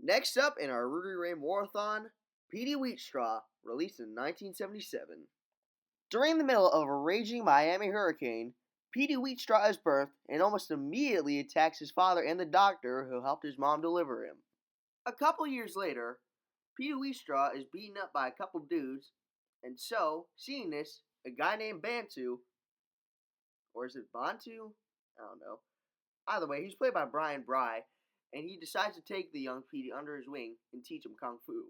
Next up in our Rudy Ray Marathon, Petey Wheatstraw, released in 1977. During the middle of a raging Miami hurricane, Petey Wheatstraw is birthed and almost immediately attacks his father and the doctor who helped his mom deliver him. A couple years later, Petey Wheatstraw is beaten up by a couple dudes, and so, seeing this, a guy named Bantu, or is it Bantu? I don't know. Either way, he's played by Brian Bry, and he decides to take the young Petey under his wing and teach him Kung Fu.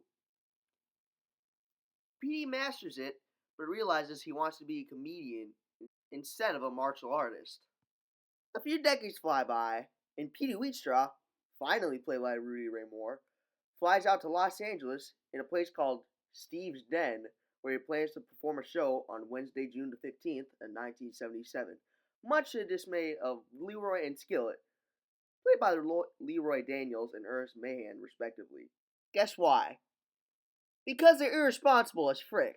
Petey masters it, but realizes he wants to be a comedian instead of a martial artist. A few decades fly by, and Petey Wheatstraw, finally played by Rudy Ray Moore, flies out to Los Angeles in a place called Steve's Den, where he plans to perform a show on Wednesday, June the 15th, 1977, much to the dismay of Leroy and Skillet, played by Leroy Daniels and Ernest Mahan, respectively. Guess why? Because they're irresponsible as frick.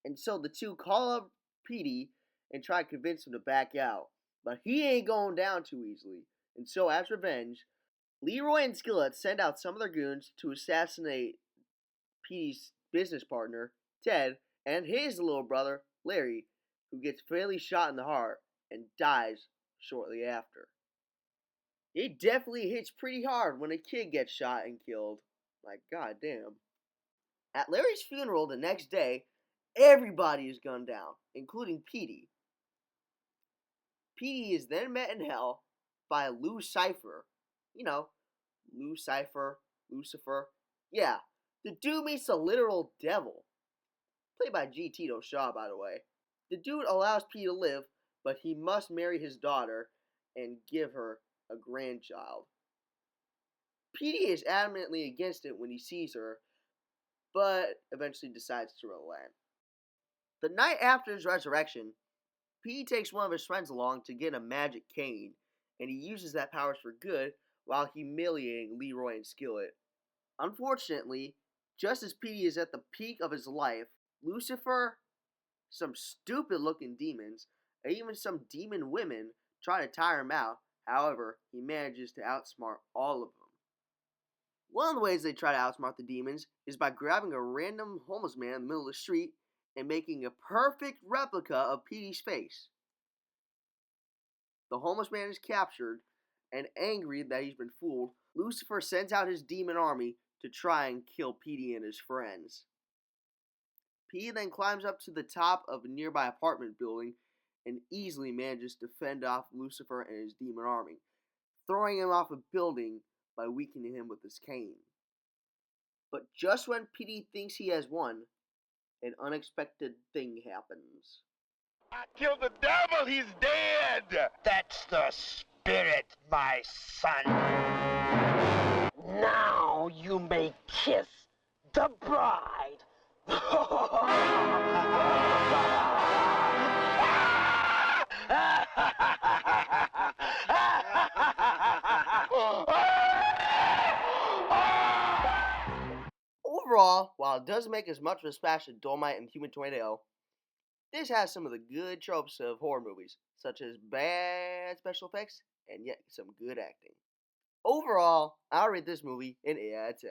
And so the two call up Petey and try to convince him to back out. But he ain't going down too easily. And so, as revenge, Leroy and Skillet send out some of their goons to assassinate Petey's business partner, Ted, and his little brother, Larry, who gets fatally shot in the heart and dies shortly after. It definitely hits pretty hard when a kid gets shot and killed. Like, goddamn. At Larry's funeral the next day, everybody is gunned down, including Petey. Petey is then met in hell by Lou Cypher. You know, Lou Cypher, Lucifer. Yeah, the dude meets the literal devil. Played by G. Tito Shaw, by the way. The dude allows Petey to live, but he must marry his daughter and give her a grandchild. Petey is adamantly against it when he sees her, but eventually decides to relent. The night after his resurrection, Petey takes one of his friends along to get a magic cane, and he uses that powers for good while humiliating Leroy and Skillet. Unfortunately, just as Petey is at the peak of his life, Lucifer, some stupid-looking demons, and even some demon women try to tire him out. However, he manages to outsmart all of them. One of the ways they try to outsmart the demons is by grabbing a random homeless man in the middle of the street and making a perfect replica of Petey's face. The homeless man is captured, and angry that he's been fooled, Lucifer sends out his demon army to try and kill Petey and his friends. Petey then climbs up to the top of a nearby apartment building and easily manages to fend off Lucifer and his demon army, throwing him off a building by weakening him with his cane. But just when Petey thinks he has won, an unexpected thing happens. I killed the devil, he's dead! That's the spirit, my son. Now you may kiss the bride. Overall, while it doesn't make as much of a splash as Dolomite and Human Tornado, this has some of the good tropes of horror movies, such as bad special effects and yet some good acting. Overall, I'll rate this movie an 8 out of 10.